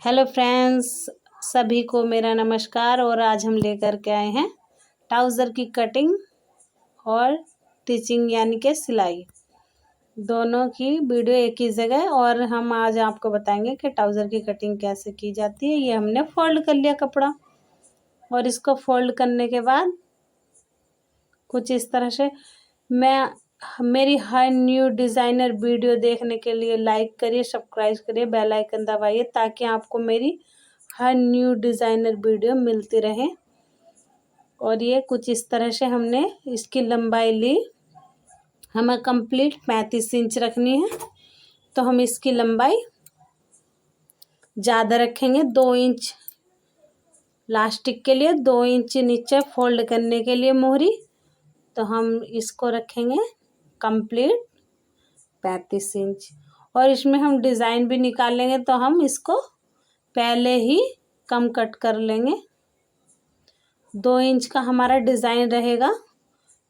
Hello friends, सभी को मेरा नमस्कार। और आज हम लेकर के आए हैं ट्राउज़र की कटिंग और टिचिंग यानी कि सिलाई दोनों की वीडियो एक ही जगह। और हम आज आपको बताएंगे कि ट्राउज़र की कटिंग कैसे की जाती है। ये हमने फोल्ड कर लिया कपड़ा और इसको फोल्ड करने के बाद कुछ इस तरह से मेरी हर न्यू डिज़ाइनर वीडियो देखने के लिए लाइक करिए, सब्सक्राइब करिए, बेल आइकन दबाइए ताकि आपको मेरी हर न्यू डिज़ाइनर वीडियो मिलती रहे। और ये कुछ इस तरह से हमने इसकी लंबाई ली। हमें कंप्लीट 35 इंच रखनी है, तो हम इसकी लंबाई ज़्यादा रखेंगे। 2 इंच लास्टिक के लिए, 2 इंच नीचे फोल्ड करने के लिए मोहरी, तो हम इसको रखेंगे कंप्लीट 35 इंच। और इसमें हम डिज़ाइन भी निकाल लेंगे, तो हम इसको पहले ही कम कट कर लेंगे। 2 इंच का हमारा डिज़ाइन रहेगा,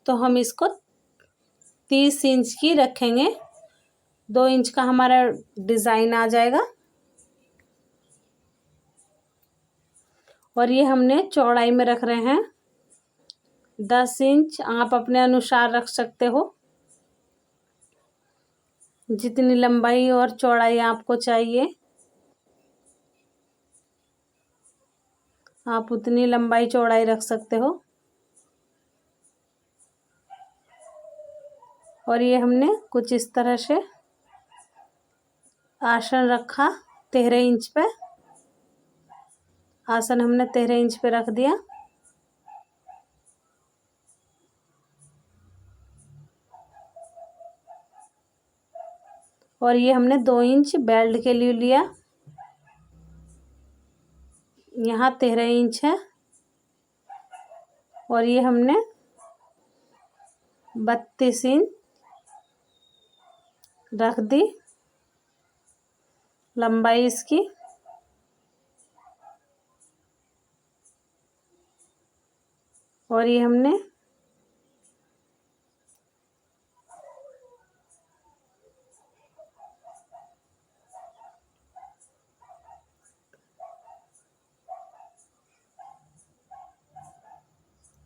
तो हम इसको 30 इंच की रखेंगे। 2 इंच का हमारा डिज़ाइन आ जाएगा। और ये हमने चौड़ाई में रख रहे हैं 10 इंच। आप अपने अनुसार रख सकते हो, जितनी लंबाई और चौड़ाई आपको चाहिए आप उतनी लंबाई चौड़ाई रख सकते हो। और ये हमने कुछ इस तरह से आसन रखा 13 इंच पे। आसन हमने 13 इंच पे रख दिया। और ये हमने 2 इंच बेल्ट के लिए लिया। यहाँ 13 इंच है और ये हमने 32 इंच रख दी लंबाई इसकी। और ये हमने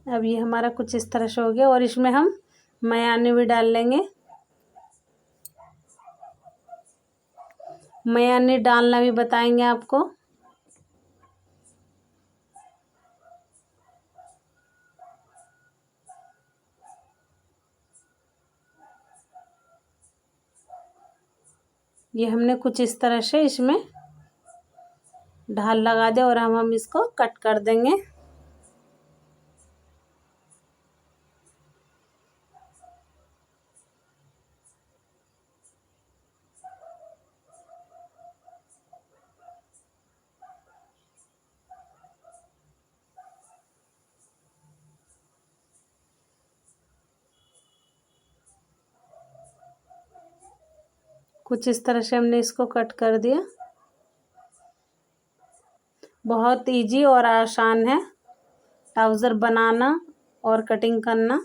अब ये हमारा कुछ इस तरह से हो गया। और इसमें हम मयानी भी डाल लेंगे। मयानी डालना भी बताएंगे आपको। ये हमने कुछ इस तरह से इसमें ढाल लगा दे और हम इसको कट कर देंगे। कुछ इस तरह से हमने इसको कट कर दिया। बहुत इजी और आसान है ट्राउज़र बनाना और कटिंग करना।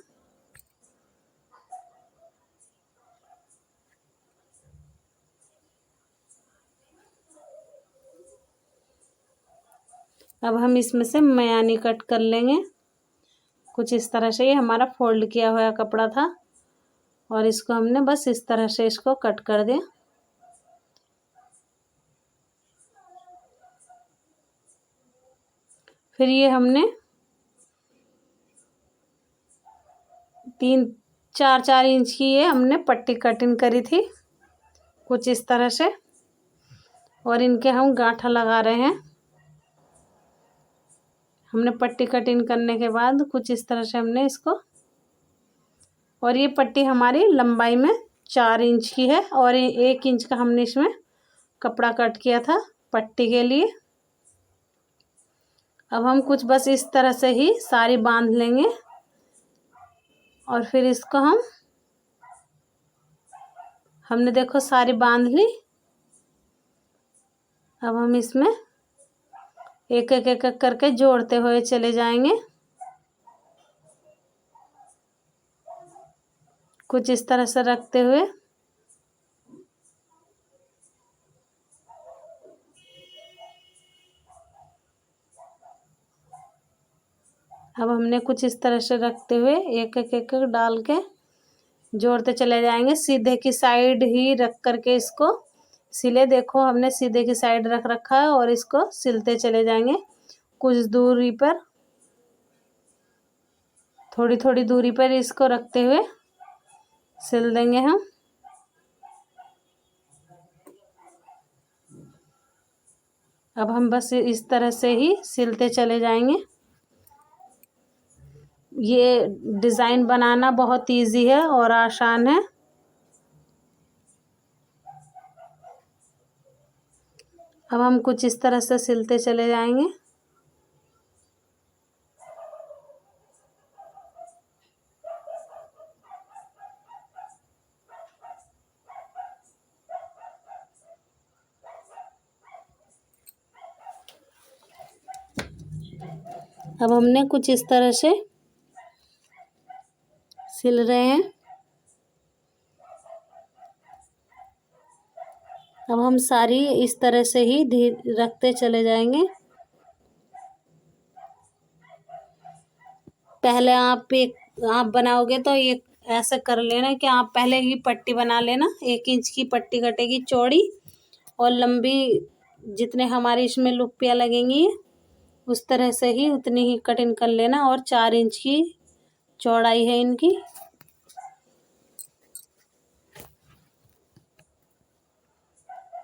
अब हम इसमें से मयानी कट कर लेंगे। कुछ इस तरह से ये हमारा फोल्ड किया हुआ कपड़ा था और इसको हमने बस इस तरह से इसको कट कर दिया। फिर ये हमने 3-4 इंच की ये हमने पट्टी कटिंग करी थी कुछ इस तरह से। और इनके हम गांठा लगा रहे हैं। हमने पट्टी कटिंग करने के बाद कुछ इस तरह से हमने इसको, और ये पट्टी हमारी लंबाई में 4 इंच की है और 1 इंच का हमने इसमें कपड़ा कट किया था पट्टी के लिए। अब हम कुछ बस इस तरह से ही सारी बांध लेंगे और फिर इसको हमने देखो सारी बांध ली। अब हम इसमें एक एक एक एक करके जोड़ते हुए चले जाएंगे। कुछ इस तरह से रखते हुए अब हमने कुछ इस तरह से रखते हुए एक एक एक डाल के जोड़ते चले जाएंगे। सीधे की साइड ही रख करके इसको सिले। देखो हमने सीधे की साइड रख रखा है और इसको सिलते चले जाएंगे। कुछ दूरी पर, थोड़ी थोड़ी दूरी पर इसको रखते हुए सिल देंगे हम। अब हम बस इस तरह से ही सिलते चले जाएंगे। ये डिज़ाइन बनाना बहुत इजी है और आसान है। अब हम कुछ इस तरह से सिलते चले जाएंगे। अब हमने कुछ इस तरह से सिल रहे हैं। अब हम सारी इस तरह से ही रखते चले जाएंगे। पहले आप बनाओगे तो ये ऐसा कर लेना कि आप पहले ही पट्टी बना लेना। 1 इंच की पट्टी कटेगी चौड़ी और लंबी, जितने हमारी इसमें लुप्पियाँ लगेंगी उस तरह से ही उतनी ही कटिंग कर लेना। और 4 इंच की चौड़ाई है इनकी।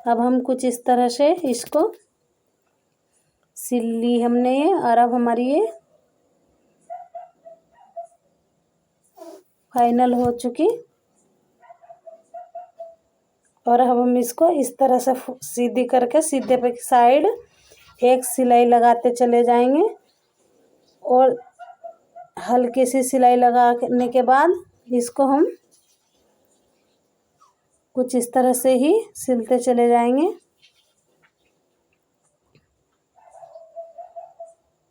अब हम कुछ इस तरह से इसको सिल ली हमने ये। और अब हमारी ये फाइनल हो चुकी। और अब हम इसको इस तरह से सीधी करके सीधे पे साइड एक सिलाई लगाते चले जाएंगे। और हल्की सी सिलाई लगाने के बाद इसको हम कुछ इस तरह से ही सिलते चले जाएंगे।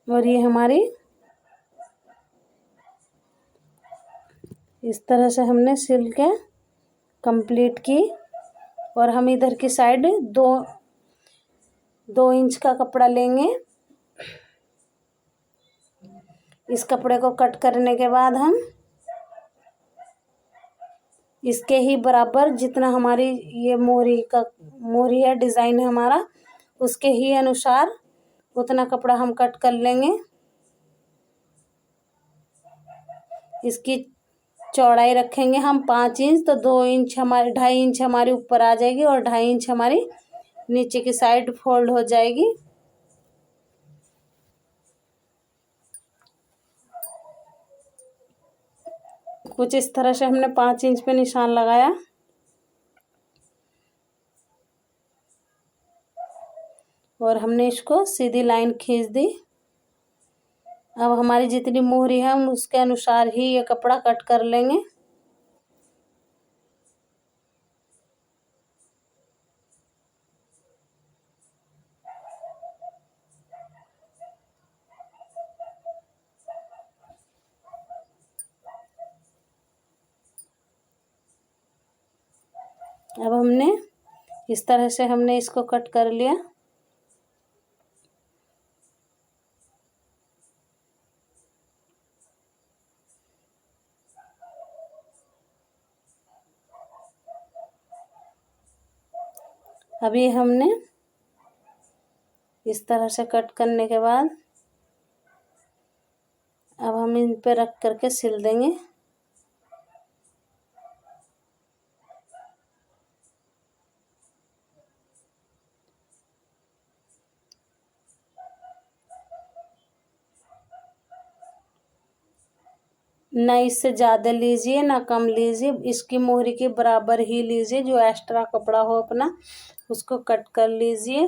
और ये हमारी इस तरह से हमने सिल के कंप्लीट की। और हम इधर की साइड 2 इंच का कपड़ा लेंगे। इस कपड़े को कट करने के बाद हम इसके ही बराबर, जितना हमारी ये मोहरी है, डिज़ाइन है हमारा, उसके ही अनुसार उतना कपड़ा हम कट कर लेंगे। इसकी चौड़ाई रखेंगे हम 5 इंच, तो 2 इंच हमारे 2.5 इंच हमारी ऊपर आ जाएगी और 2.5 इंच हमारी नीचे की साइड फोल्ड हो जाएगी। कुछ इस तरह से हमने 5 इंच पे निशान लगाया। और हमने इसको सीधी लाइन खींच दी। अब हमारी जितनी मोहरी है हम उसके अनुसार ही ये कपड़ा कट कर लेंगे। अब हमने इस तरह से हमने इसको कट कर लिया। अभी हमने इस तरह से कट करने के बाद अब हम इन पे रख करके सिल देंगे। ना इससे ज़्यादा लीजिए ना कम लीजिए, इसकी मोहरी के बराबर ही लीजिए। जो एक्स्ट्रा कपड़ा हो अपना उसको कट कर लीजिए।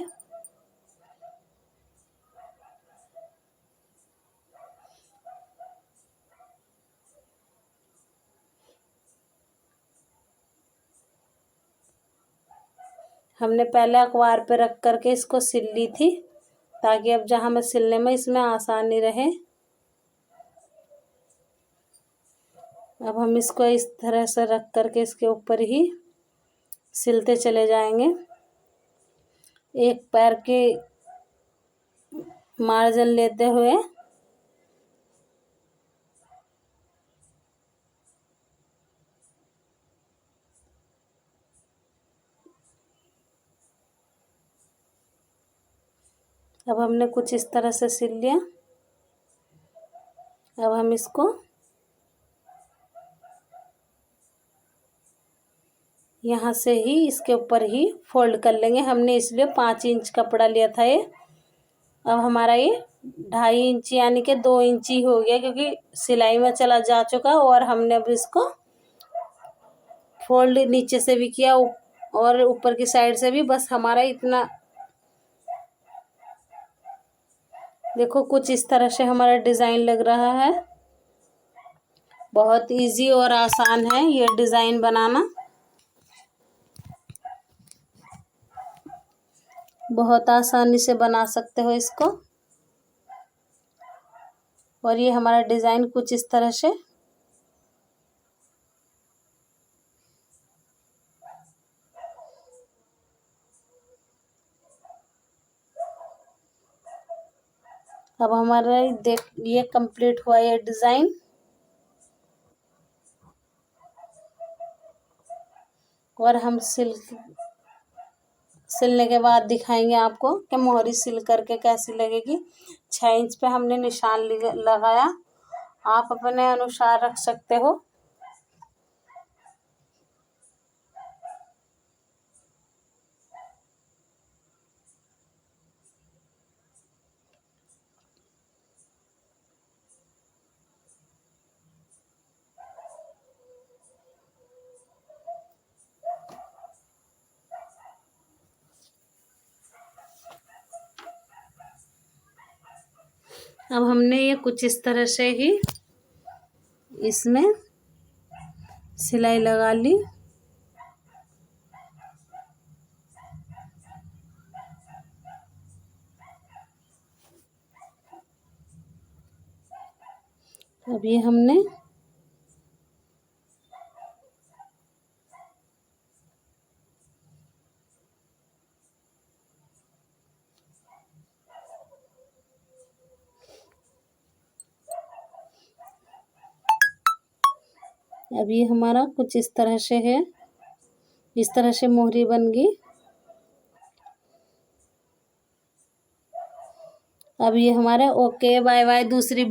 हमने पहले अखबार पे रख करके इसको सिल ली थी, ताकि अब जहाँ हमें सिलने में इसमें आसानी रहे। अब हम इसको इस तरह से रख करके इसके ऊपर ही सिलते चले जाएंगे। एक पैर के मार्जिन लेते हुए अब हमने कुछ इस तरह से सिल लिया। अब हम इसको यहाँ से ही इसके ऊपर ही फोल्ड कर लेंगे। हमने इसलिए 5 इंच कपड़ा लिया था ये। अब हमारा ये 2.5 इंच यानी कि 2 इंच ही हो गया, क्योंकि सिलाई में चला जा चुका। और हमने अब इसको फोल्ड नीचे से भी किया और ऊपर की साइड से भी। बस हमारा इतना, देखो कुछ इस तरह से हमारा डिज़ाइन लग रहा है। बहुत इजी और आसान है ये डिज़ाइन बनाना, बहुत आसानी से बना सकते हो इसको। और ये हमारा डिज़ाइन कुछ इस तरह से। अब हमारा ये कंप्लीट हुआ ये डिज़ाइन। और हम सिलने के बाद दिखाएंगे आपको कि मोहरी सिल करके कैसी लगेगी। 6 इंच पे हमने निशान लगाया, आप अपने अनुसार रख सकते हो। अब हमने ये कुछ इस तरह से ही इसमें सिलाई लगा ली। अब ये हमने अब ये हमारा कुछ इस तरह से है, इस तरह से मोहरी बन गई। अब ये हमारा ओके बाय बाय। दूसरी